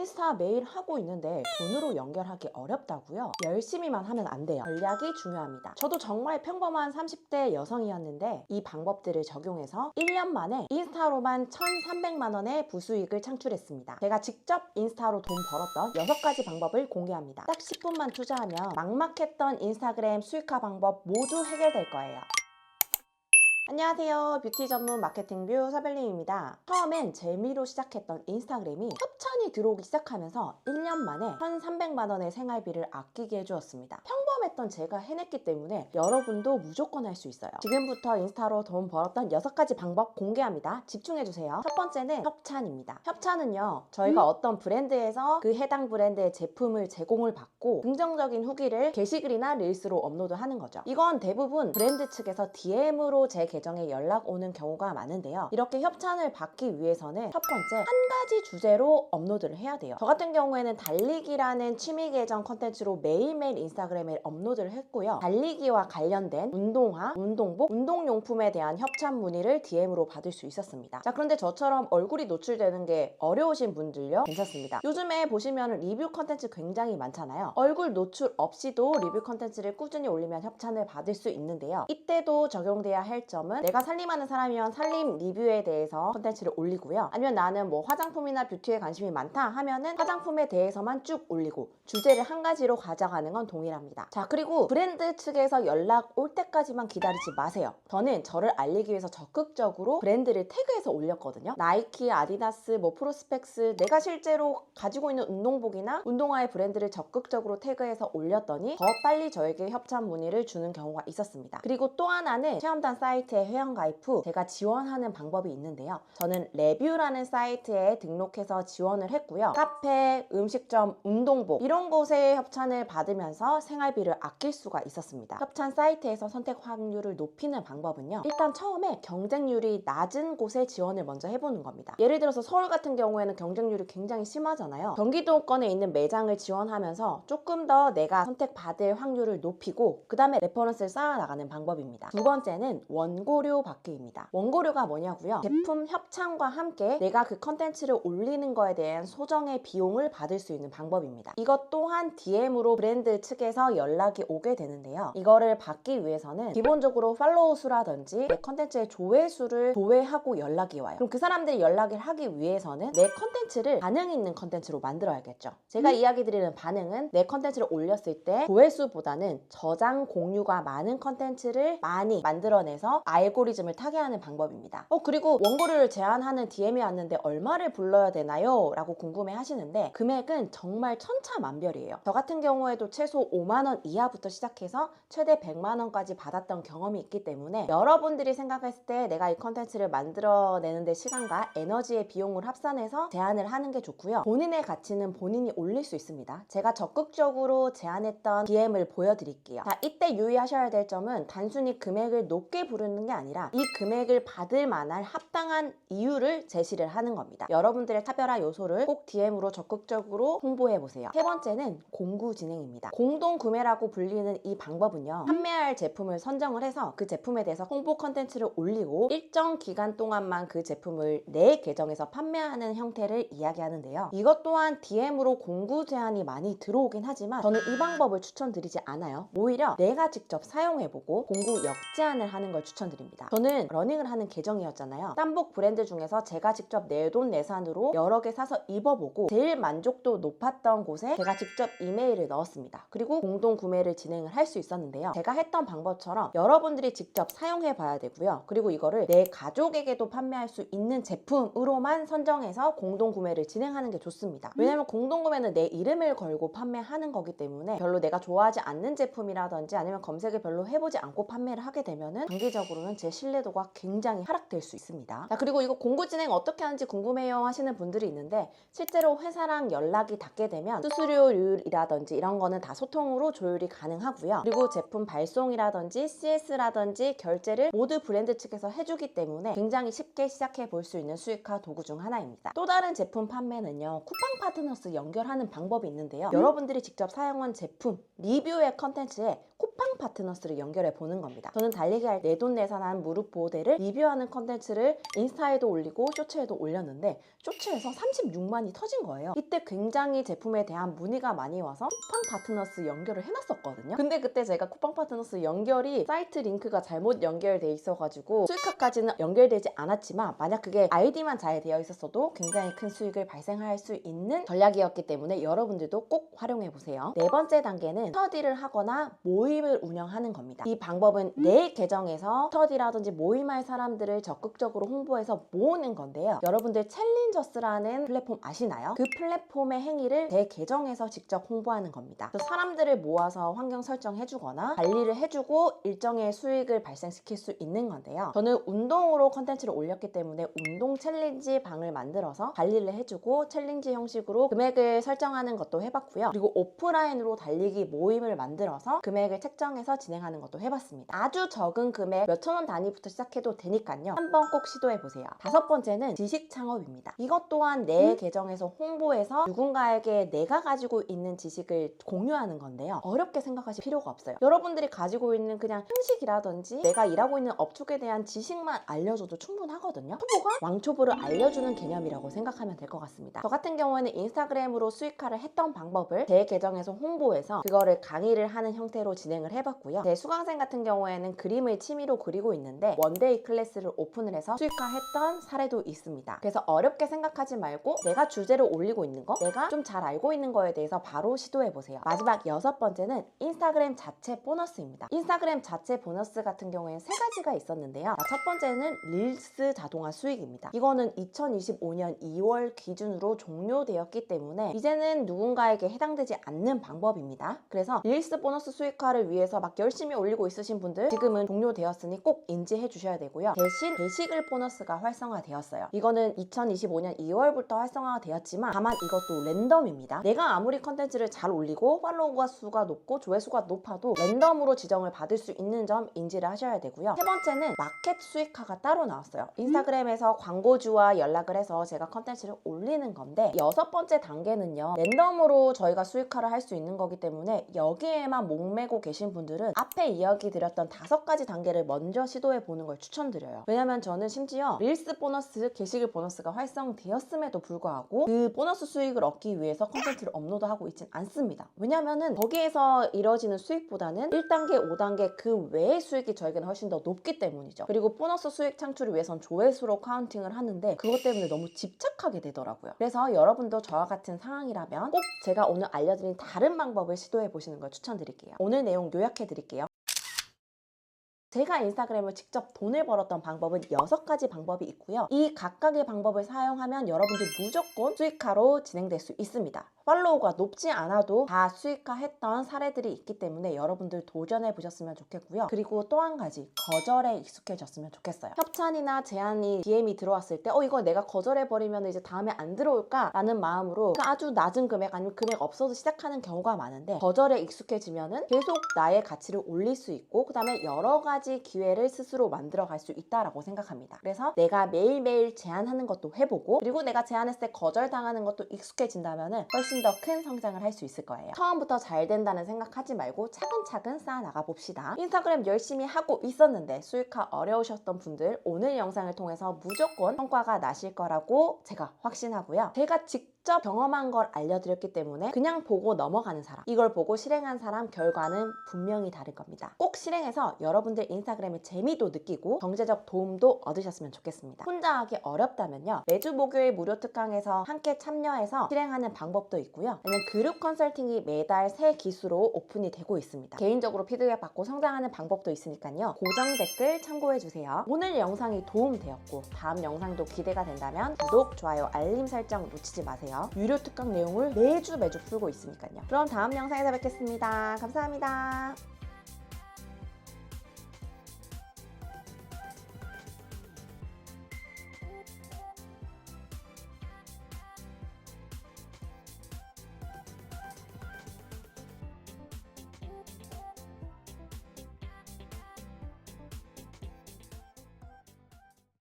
인스타 매일 하고 있는데 돈으로 연결하기 어렵다고요? 열심히만 하면 안 돼요. 전략이 중요합니다. 저도 정말 평범한 30대 여성이었는데 이 방법들을 적용해서 1년 만에 인스타로만 1,300만 원의 부수익을 창출했습니다. 제가 직접 인스타로 돈 벌었던 6가지 방법을 공개합니다. 딱 10분만 투자하면 막막했던 인스타그램 수익화 방법 모두 해결될 거예요. 안녕하세요. 뷰티 전문 마케팅뷰 서벨님입니다. 처음엔 재미로 시작했던 인스타그램이 협찬이 들어오기 시작하면서 1년 만에 1,300만 원의 생활비를 아끼게 해주었습니다. 평범했던 제가 해냈기 때문에 여러분도 무조건 할 수 있어요. 지금부터 인스타로 돈 벌었던 6가지 방법 공개합니다. 집중해주세요. 첫 번째는 협찬입니다. 협찬은요, 저희가 어떤 브랜드에서 그 해당 브랜드의 제품을 제공을 받고 긍정적인 후기를 게시글이나 릴스로 업로드하는 거죠. 이건 대부분 브랜드 측에서 DM으로 제 계정에 연락 오는 경우가 많은데요. 이렇게 협찬을 받기 위해서는 첫 번째, 한 가지 주제로 업로드를 해야 돼요. 저 같은 경우에는 달리기라는 취미 계정 컨텐츠로 매일매일 인스타그램에 업로드를 했고요. 달리기와 관련된 운동화, 운동복, 운동용품에 대한 협찬 문의를 DM으로 받을 수 있었습니다. 자, 그런데 저처럼 얼굴이 노출되는 게 어려우신 분들요, 괜찮습니다. 요즘에 보시면 리뷰 컨텐츠 굉장히 많잖아요. 얼굴 노출 없이도 리뷰 컨텐츠를 꾸준히 올리면 협찬을 받을 수 있는데요. 이때도 적용돼야 할 점은, 내가 살림하는 사람이면 살림 리뷰에 대해서 컨텐츠를 올리고요. 아니면 나는 뭐 화장품이나 뷰티에 관심이 많다 하면은 화장품에 대해서만 쭉 올리고 주제를 한 가지로 가져가는 건 동일합니다. 자, 그리고 브랜드 측에서 연락 올 때까지만 기다리지 마세요. 저를 알리기 위해서 적극적으로 브랜드를 태그해서 올렸거든요. 나이키, 아디다스, 뭐 프로스펙스, 내가 실제로 가지고 있는 운동복이나 운동화의 브랜드를 적극적으로 태그해서 올렸더니 더 빨리 저에게 협찬 문의를 주는 경우가 있었습니다. 그리고 또 하나는 체험단 사이트에 회원가입 후 제가 지원하는 방법이 있는데요. 저는 레뷰라는 사이트에 등록해서 지원을 했고요. 카페, 음식점, 운동복 이런 곳에 협찬을 받으면서 생활비를 아낄 수가 있었습니다. 협찬 사이트에서 선택 확률을 높이는 방법은요, 일단 처음에 경쟁률이 낮은 곳에 지원을 먼저 해보는 겁니다. 예를 들어서 서울 같은 경우에는 경쟁률이 굉장히 심하잖아요. 경기도권에 있는 매장을 지원하면서 조금 더 내가 선택받을 확률을 높이고 그 다음에 레퍼런스를 쌓아나가는 방법입니다. 두 번째는 원고료 받기입니다. 원고료가 뭐냐고요? 제품 협찬과 함께 내가 그 컨텐츠를 올리는 거에 대한 소정의 비용을 받을 수 있는 방법입니다. 이것 또한 DM으로 브랜드 측에서 연락이 오게 되는데요. 이거를 받기 위해서는 기본적으로 팔로우 수라든지 내 컨텐츠의 조회수를 조회하고 연락이 와요. 그럼 그 사람들이 연락을 하기 위해서는 내 컨텐츠를 반응 있는 컨텐츠로 만들어야겠죠. 제가 이야기 드리는 반응은 내 컨텐츠를 올렸을 때 조회수보다는 저장 공유가 많은 컨텐츠를 많이 만들어내서 알고리즘을 타게 하는 방법입니다. 그리고 원고료를 제한하는 DM이 왔는데 얼마를 불러야 되나요? 라고 궁금해 하시는데 금액은 정말 천차만별이에요. 저 같은 경우에도 최소 5만 원 이하부터 시작해서 최대 100만 원까지 받았던 경험이 있기 때문에 여러분들이 생각했을 때 내가 이 컨텐츠를 만들어내는데 시간과 에너지의 비용을 합산해서 제한을 하는 게 좋고요. 본인의 가치는 본인이 올릴 수 있습니다. 제가 적극적으로 제안했던 DM을 보여드릴게요. 자, 이때 유의하셔야 될 점은 단순히 금액을 높게 부르는 게 아니라 이 금액을 받을 만한 합당한 이유를 제시를 하는 겁니다. 여러분들의 차별화 요소를 꼭 DM으로 적극적으로 홍보해보세요. 세 번째는 공구 진행입니다. 공동 구매라고 불리는 이 방법은요, 판매할 제품을 선정을 해서 그 제품에 대해서 홍보 컨텐츠를 올리고 일정 기간 동안만 그 제품을 내 계정에서 판매하는 형태를 이야기하는데요. 이것 또한 DM으로 공구 제한이 많이 들어오긴 하지만 저는 이 방법을 추천드리지 않아요. 오히려 내가 직접 사용해보고 공구 역제한을 하는 걸 추천드립니다. 저는 러닝을 하는 계정이었잖아요. 땀복 브랜드 중에서 제가 직접 내돈내산으로 여러 개 사서 입어보고 제일 만족도 높았던 곳에 제가 직접 이메일을 넣었습니다. 그리고 공동 구매를 진행을 할 수 있었는데요. 제가 했던 방법처럼 여러분들이 직접 사용해 봐야 되고요. 그리고 이거를 내 가족에게도 판매할 수 있는 제품으로만 선정해서 공동 구매를 진행하는 게 좋습니다. 왜냐면 공동 구매는 내 이름을 걸고 판매하는 거기 때문에 별로 내가 좋아하지 않는 제품이라든지 아니면 검색을 별로 해보지 않고 판매를 하게 되면은 단기적으로는 제 신뢰도가 굉장히 하락될 수 있습니다. 자, 그리고 이거 공구 진행 어떻게 하는지 궁금해요 하시는 분들이 있는데 실제로 회사랑 연락이 닿게 되면 수수료율이라든지 이런 거는 다 소통으로 조율이 조율이 가능하고요. 그리고 제품 발송이라든지 CS라든지 결제를 모두 브랜드 측에서 해주기 때문에 굉장히 쉽게 시작해 볼 수 있는 수익화 도구 중 하나입니다. 또 다른 제품 판매는요, 쿠팡 파트너스 연결하는 방법이 있는데요. 여러분들이 직접 사용한 제품 리뷰의 컨텐츠에 쿠팡 파트너스를 연결해 보는 겁니다. 저는 달리기 할 내돈내산한 무릎 보호대를 리뷰하는 컨텐츠를 인스타에도 올리고 쇼츠에도 올렸는데 쇼츠에서 36만이 터진 거예요. 이때 굉장히 제품에 대한 문의가 많이 와서 쿠팡 파트너스 연결을 해놨었거든요. 근데 그때 제가 쿠팡 파트너스 연결이 사이트 링크가 잘못 연결돼 있어가지고 수익화까지는 연결되지 않았지만, 만약 그게 아이디만 잘 되어 있었어도 굉장히 큰 수익을 발생할 수 있는 전략이었기 때문에 여러분들도 꼭 활용해 보세요. 네 번째 단계는 스터디를 하거나 모임을 운영하는 겁니다. 이 방법은 내 계정에서 스터디라든지 모임할 사람들을 적극적으로 홍보해서 모으는 건데요. 여러분들 챌린저스라는 플랫폼 아시나요? 그 플랫폼의 행위를 내 계정에서 직접 홍보하는 겁니다. 사람들을 모아서 환경 설정해주거나 관리를 해주고 일정의 수익을 발생시킬 수 있는 건데요. 저는 운동으로 컨텐츠를 올렸기 때문에 운동 챌린지 방을 만들어서 관리를 해주고 챌린지 형식으로 금액을 설정하는 것도 해봤고요. 그리고 오프라인으로 달리기 모임을 만들어서 금액을 책정해서 진행하는 것도 해봤습니다. 아주 적은 금액 몇천 원 단위부터 시작해도 되니까요. 한번 꼭 시도해보세요. 다섯 번째는 지식 창업입니다. 이것 또한 내 계정에서 홍보해서 누군가에게 내가 가지고 있는 지식을 공유하는 건데요. 어렵게 생각하실 필요가 없어요. 여러분들이 가지고 있는 그냥 형식이라든지 내가 일하고 있는 업종에 대한 지식만 알려줘도 충분하거든요. 초보가 왕초보를 알려주는 개념이라고 생각하면 될 것 같습니다. 저 같은 경우에는 인스타그램으로 수익화를 했던 방법을 제 계정에서 홍보해서 그거를 강의를 하는 형태로 진행을 해봤고요. 제 수강생 같은 경우에는 그림을 취미로 그리고 있는데 원데이 클래스를 오픈을 해서 수익화했던 사례도 있습니다. 그래서 어렵게 생각하지 말고 내가 주제를 올리고 있는 거, 내가 좀 잘 알고 있는 거에 대해서 바로 시도해보세요. 마지막 여섯 번째는 인스타그램 자체 보너스입니다. 인스타그램 자체 보너스 같은 경우에는 세 가지가 있었는데요. 첫 번째는 릴스 자동화 수익입니다. 이거는 2025년 2월 기준으로 종료되었기 때문에 이제는 누군가에게 해당되지 않는 방법입니다. 그래서 릴스 보너스 수익화를 위해서 막 열심히 올리고 있으신 분들 지금은 종료되었으니 꼭 인지해 주셔야 되고요. 대신 게시글 보너스가 활성화되었어요. 이거는 2025년 2월부터 활성화가 되었지만 다만 이것도 랜덤입니다. 내가 아무리 컨텐츠를 잘 올리고 팔로워 수가 높고 조회수가 높아도 랜덤으로 지정을 받을 수 있는 점 인지를 하셔야 되고요. 세 번째는 마켓 수익화가 따로 나왔어요. 인스타그램에서 광고주와 연락을 해서 제가 컨텐츠를 올리는 건데, 여섯 번째 단계는요, 랜덤으로 저희가 수익화를 할 수 있는 거기 때문에 여기에만 목매고 계신 분들은 앞에 이야기 드렸던 5가지 단계를 먼저 시도해 보는 걸 추천드려요. 왜냐면 저는 심지어 릴스 보너스, 게시글 보너스가 활성되었음에도 불구하고 그 보너스 수익을 얻기 위해서 컨텐츠를 업로드하고 있진 않습니다. 왜냐면은 거기에서 이뤄지는 수익보다는 1단계, 5단계 그 외의 수익이 저에게는 훨씬 더 높기 때문이죠. 그리고 보너스 수익 창출을 위해선 조회수로 카운팅을 하는데 그것 때문에 너무 집착하게 되더라고요. 그래서 여러분도 저와 같은 상황이라면 꼭 제가 오늘 알려드린 다른 방법을 시도해 보시는 걸 추천드릴게요. 오늘 내용 요약해 드릴게요. 제가 인스타그램을 직접 돈을 벌었던 방법은 6가지 방법이 있고요. 이 각각의 방법을 사용하면 여러분들 무조건 수익화로 진행될 수 있습니다. 팔로우가 높지 않아도 다 수익화했던 사례들이 있기 때문에 여러분들 도전해 보셨으면 좋겠고요. 그리고 또 한 가지, 거절에 익숙해졌으면 좋겠어요. 협찬이나 제안이 DM이 들어왔을 때 이거 내가 거절해버리면 이제 다음에 안 들어올까? 라는 마음으로 아주 낮은 금액 아니면 금액 없어도 시작하는 경우가 많은데, 거절에 익숙해지면은 계속 나의 가치를 올릴 수 있고 그 다음에 여러 가지 기회를 스스로 만들어 갈 수 있다라고 생각합니다. 그래서 내가 매일매일 제안하는 것도 해보고, 그리고 내가 제안했을 때 거절당하는 것도 익숙해진다면은 훨씬 더 큰 성장을 할 수 있을 거예요. 처음부터 잘 된다는 생각하지 말고 차근차근 쌓아 나가 봅시다. 인스타그램 열심히 하고 있었는데 수익화 어려우셨던 분들, 오늘 영상을 통해서 무조건 성과가 나실 거라고 제가 확신하고요. 제가 직접 경험한 걸 알려드렸기 때문에 그냥 보고 넘어가는 사람, 이걸 보고 실행한 사람 결과는 분명히 다를 겁니다. 꼭 실행해서 여러분들 인스타그램의 재미도 느끼고 경제적 도움도 얻으셨으면 좋겠습니다. 혼자 하기 어렵다면요, 매주 목요일 무료 특강에서 함께 참여해서 실행하는 방법도 있고요. 아니면 그룹 컨설팅이 매달 새 기수로 오픈이 되고 있습니다. 개인적으로 피드백 받고 성장하는 방법도 있으니까요. 고정 댓글 참고해주세요. 오늘 영상이 도움되었고 다음 영상도 기대가 된다면 구독, 좋아요, 알림 설정 놓치지 마세요. 유료 특강 내용을 매주 풀고 있으니까요. 그럼 다음 영상에서 뵙겠습니다. 감사합니다.